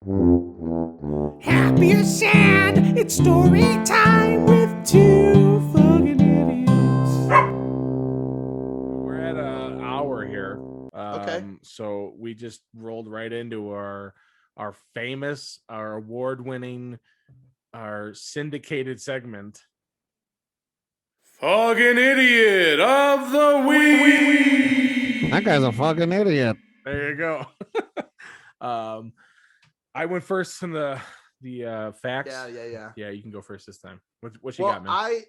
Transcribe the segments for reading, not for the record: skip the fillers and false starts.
Happy or sad, it's story time with two fucking idiots. We're at an hour here. Okay. So we just rolled right into our famous, our award-winning, our syndicated segment. Fucking idiot of the week. That guy's a fucking idiot. There you go. um, I went first in the facts. Yeah. Yeah, you can go first this time. What you got, man?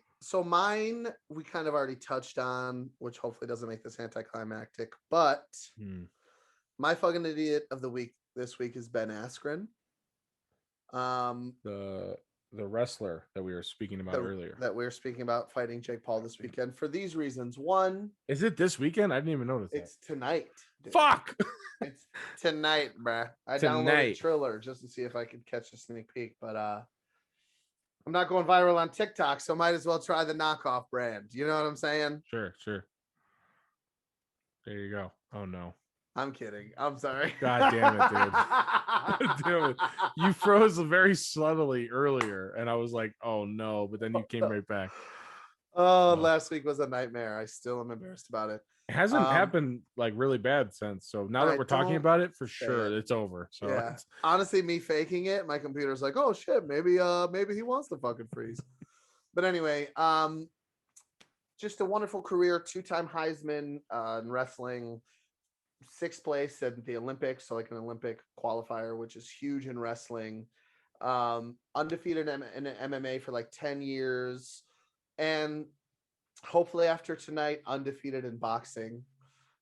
Mine we kind of already touched on, which hopefully doesn't make this anticlimactic, but my fucking idiot of the week this week is Ben Askren. The wrestler that we were speaking about earlier. That we were speaking about fighting Jake Paul this weekend for these reasons. One, is it this weekend? I didn't even notice it's tonight. Dude. Fuck. It's tonight, bruh. I downloaded Triller just to see if I could catch a sneak peek, but I'm not going viral on TikTok, so might as well try the knockoff brand. You know what I'm saying? Sure. There you go. Oh no. I'm kidding. I'm sorry. God damn it, dude. God damn it. You froze very subtly earlier, and I was like, oh no, but then you came right back. Oh, last week was a nightmare. I still am embarrassed about it. It hasn't happened like really bad since. So now that we're talking about it, for sure, it's over. So yeah. Honestly, me faking it, my computer's like, oh shit, maybe he wants to fucking freeze. But anyway, just a wonderful career, 2-time Heisman in wrestling, 6th place at the Olympics, so like an Olympic qualifier, which is huge in wrestling. Undefeated in MMA for like 10 years, and hopefully after tonight, undefeated in boxing.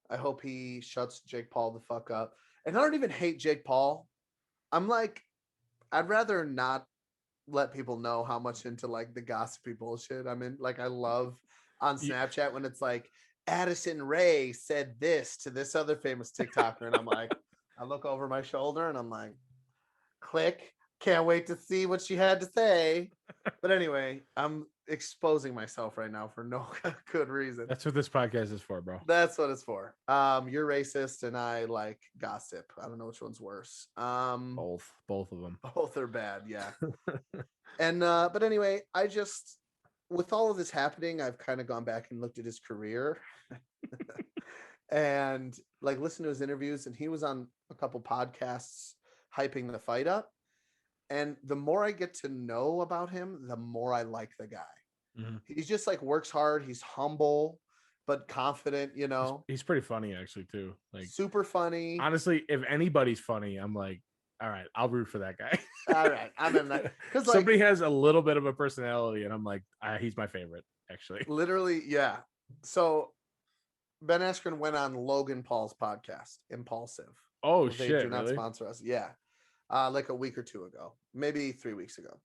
I hope he shuts Jake Paul the fuck up. And I don't even hate Jake Paul. I'm like, I'd rather not let people know how much into like the gossipy bullshit I'm in. Like, I love on Snapchat when it's like, Addison Rae said this to this other famous TikToker, and I'm like, I look over my shoulder and I'm like, click, can't wait to see what she had to say. But anyway, I'm exposing myself right now for no good reason. That's what this podcast is for, bro. That's what it's for. You're racist and I like gossip. I don't know which one's worse. Both of them. Both are bad, yeah. And but anyway, I just, with all of this happening, I've kind of gone back and looked at his career and like listened to his interviews, and he was on a couple podcasts hyping the fight up. And the more I get to know about him, the more I like the guy. Mm-hmm. He's just like works hard. He's humble, but confident, you know. He's pretty funny actually too. Like super funny. Honestly, if anybody's funny, I'm like, all right, I'll root for that guy. All right, I'm in that. Because like, somebody has a little bit of a personality, and I'm like, he's my favorite, actually. Literally, yeah. So Ben Askren went on Logan Paul's podcast, Impulsive. Oh shit! They do not sponsor us. Yeah, like a week or two ago, maybe 3 weeks ago.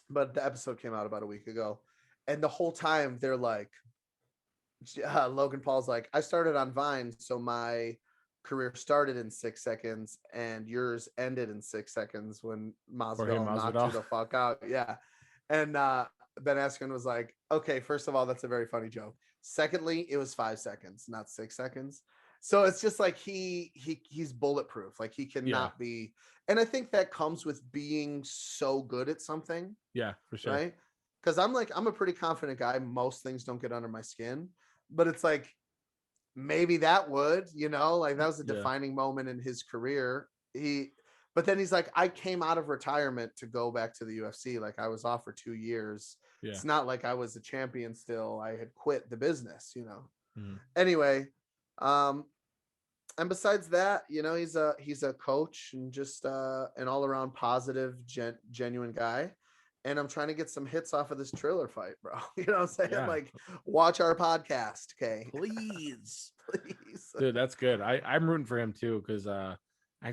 But the episode came out about a week ago, and the whole time they're like, Logan Paul's like, I started on Vine, so my career started in 6 seconds and yours ended in 6 seconds when Masvidal knocked you the fuck out. Yeah. And Ben Askren was like, okay, first of all, that's a very funny joke. Secondly, it was 5 seconds, not 6 seconds. So it's just like he's bulletproof. Like he cannot be. And I think that comes with being so good at something. Yeah, for sure. Right? Because I'm a pretty confident guy. Most things don't get under my skin, but it's like, maybe that would, you know, like that was a defining moment in his career. But then he's like, I came out of retirement to go back to the UFC. Like I was off for 2 years. Yeah. It's not like I was a champion still. I had quit the business, you know. Mm-hmm. Anyway, and besides that, you know, he's a coach and just an all around positive, genuine guy. And I'm trying to get some hits off of this Triller fight, bro. You know what I'm saying? Yeah. Like, watch our podcast, okay? Please. Dude, that's good. I'm rooting for him too, because I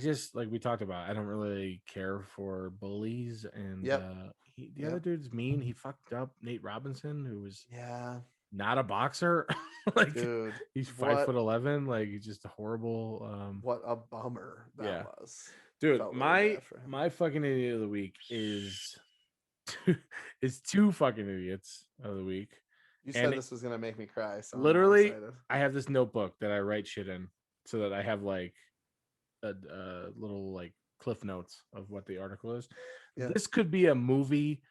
just, like we talked about, I don't really care for bullies. And the other dude's mean. He fucked up Nate Robinson, who was not a boxer. Like, dude, he's 5'11". Like, he's just a horrible. What a bummer that was. Dude, my fucking idiot of the week is two fucking idiots of the week. You said this was gonna make me cry. So literally, I have this notebook that I write shit in, so that I have like a little like cliff notes of what the article is. Yeah. This could be a movie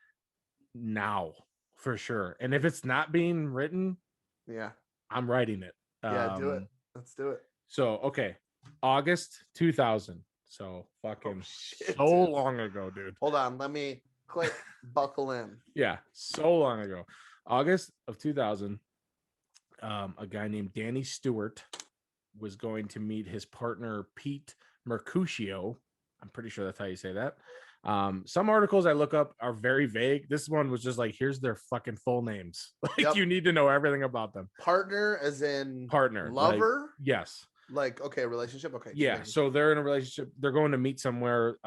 now for sure. And if it's not being written, yeah, I'm writing it. Yeah, do it. Let's do it. So, okay. August 2000. So fucking shit, so dude. long ago, dude. Hold on. Let me click buckle in. Yeah, so long ago. August of 2000. A guy named Danny Stewart was going to meet his partner, Pete Mercutio. I'm pretty sure that's how you say that. Some articles I look up are very vague. This one was just like, here's their fucking full names. Like, you need to know everything about them. Partner as in partner, lover? Like, yes. Like, okay, relationship. Okay. Yeah. So they're in a relationship. They're going to meet somewhere.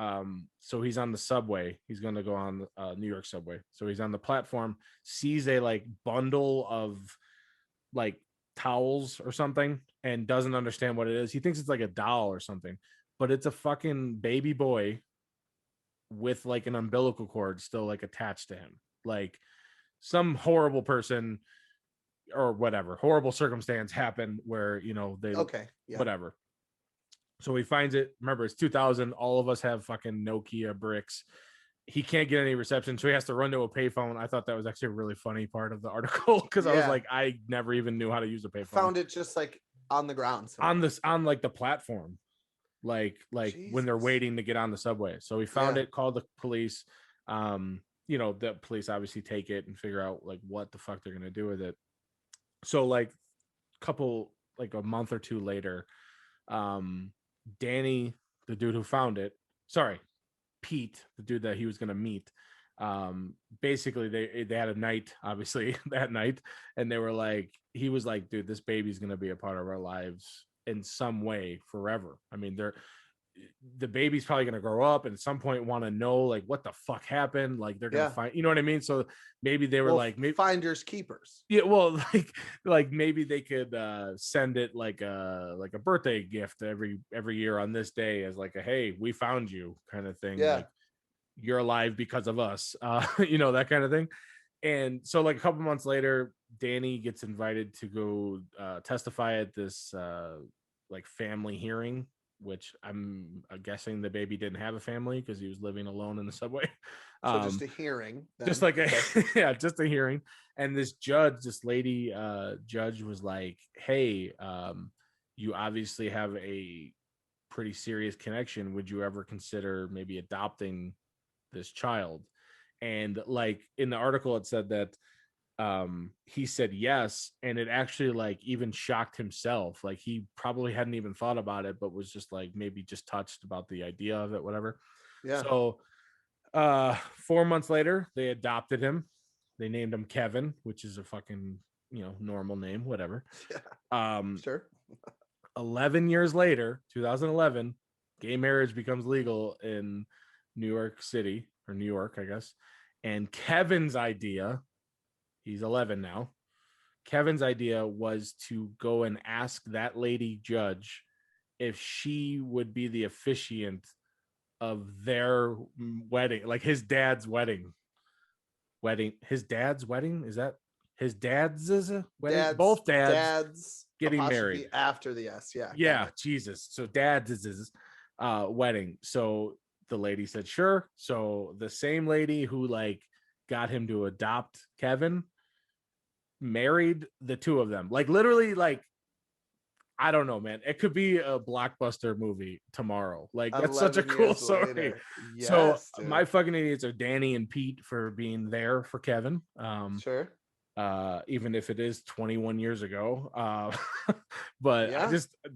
So he's on the subway. He's going to go on New York subway. So he's on the platform, sees a like bundle of like towels or something, and doesn't understand what it is. He thinks it's like a doll or something, but it's a fucking baby boy with like an umbilical cord still like attached to him. Like some horrible person or whatever horrible circumstance happened where, you know, they whatever. So he finds it. Remember, it's 2000. All of us have fucking Nokia bricks. He can't get any reception, so he has to run to a payphone. I thought that was actually a really funny part of the article because I was like, I never even knew how to use a payphone. Found it just like on the ground somewhere. on like the platform, like when they're waiting to get on the subway. So he found it, called the police. You know, the police obviously take it and figure out like what the fuck they're gonna do with it. So like a month or two later, Danny, the dude who found it, Pete, the dude that he was going to meet, basically they had a night, obviously that night, and they were like, he was like, dude, this baby's going to be a part of our lives in some way forever. I mean, the baby's probably going to grow up and at some point want to know like what the fuck happened. Like they're going to find, you know what I mean? So maybe they were maybe finders keepers. Yeah. Well, like maybe they could send it like a birthday gift every year on this day as like a, hey, we found you kind of thing. Yeah. Like you're alive because of us, you know, that kind of thing. And so like a couple months later, Danny gets invited to go testify at this like family hearing, which I'm guessing the baby didn't have a family because he was living alone in the subway. So just a hearing. Then. Just like just a hearing. And this lady judge was like, hey, you obviously have a pretty serious connection. Would you ever consider maybe adopting this child? And like in the article, it said that he said yes, and it actually like even shocked himself. Like he probably hadn't even thought about it, but was just like maybe just touched about the idea of it, whatever. So 4 months later, they adopted him. They named him Kevin, which is a fucking, you know, normal name, whatever. Sure. 11 years later, 2011, gay marriage becomes legal in New York City, or New York, I guess. And Kevin's idea, he's 11 now. Kevin's idea was to go and ask that lady judge if she would be the officiant of their wedding, like his dad's wedding. His dad's wedding? Is that his dad's wedding? Both dads getting married after the S. Yeah. Yeah. Jesus. So dad's wedding. So the lady said, sure. So the same lady who like got him to adopt Kevin married the two of them. Like literally, like, I don't know, man. It could be a blockbuster movie tomorrow. Like that's such a cool story. Yes, so dude. My fucking idiots are Danny and Pete for being there for Kevin. Sure. Even if it is 21 years ago. But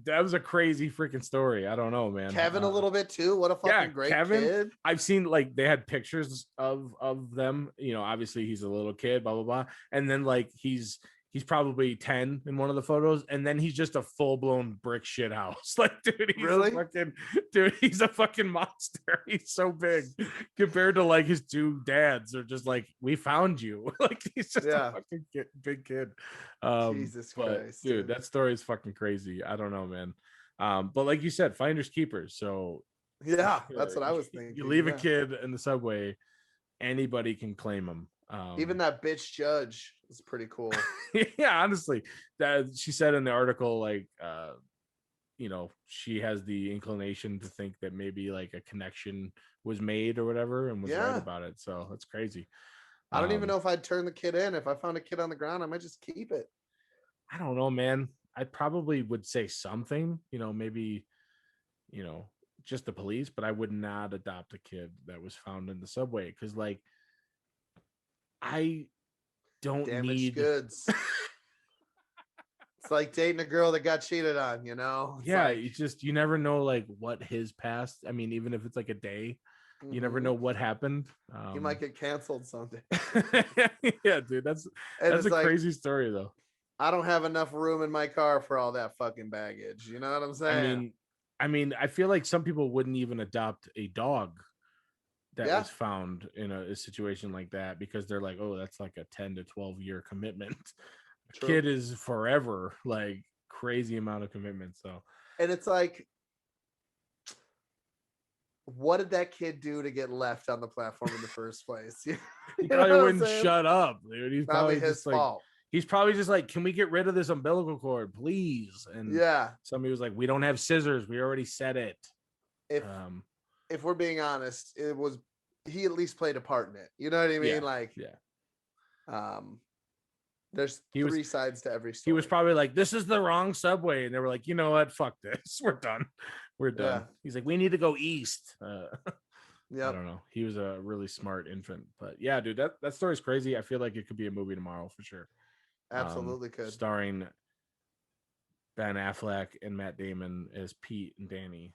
that was a crazy freaking story. I don't know, man. Kevin a little bit too. What a fucking great Kevin, kid. I've seen like they had pictures of them, you know, obviously he's a little kid, blah blah blah. And then like he's probably 10 in one of the photos, and then he's just a full-blown brick shit house. Like, dude, he's a fucking monster. He's so big compared to like his two dads are just like, we found you. Like he's just a fucking big kid. Jesus Christ, dude, that story is fucking crazy. I don't know, man. But like you said, finders keepers. So that's what I was thinking. You leave a kid in the subway, anybody can claim him. Even that bitch judge is pretty cool. Yeah, honestly, that she said in the article, like she has the inclination to think that maybe like a connection was made or whatever and was right about it. So that's crazy. I don't even know if I'd turn the kid in. If I found a kid on the ground, I might just keep it. I don't know, man. I probably would say something, maybe, just the police, but I would not adopt a kid that was found in the subway because, like, I don't damaged need goods. It's like dating a girl that got cheated on, It's yeah, like, you never know like what his past. I mean, even if it's like a day, you never know what happened. He might get canceled someday. Yeah, dude, that's a like, crazy story though. I don't have enough room in my car for all that fucking baggage. You know what I'm saying? I mean, I feel like some people wouldn't even adopt a dog that was found in a situation like that because they're like, oh, that's like a 10 to 12 year commitment. A kid is forever, like crazy amount of commitment. So, and it's like, what did that kid do to get left on the platform in the first place? He probably wouldn't shut up, dude. He's probably his just fault. He's probably just like, can we get rid of this umbilical cord, please? And somebody was like, we don't have scissors. We already said it. If we're being honest, he at least played a part in it. You know what I mean? There's three sides to every story. He was probably like, this is the wrong subway. And they were like, you know what? Fuck this. We're done. We're done. He's like, we need to go east. I don't know. He was a really smart infant. But yeah, dude, that story's crazy. I feel like it could be a movie tomorrow for sure. Absolutely could. Starring Ben Affleck and Matt Damon as Pete and Danny.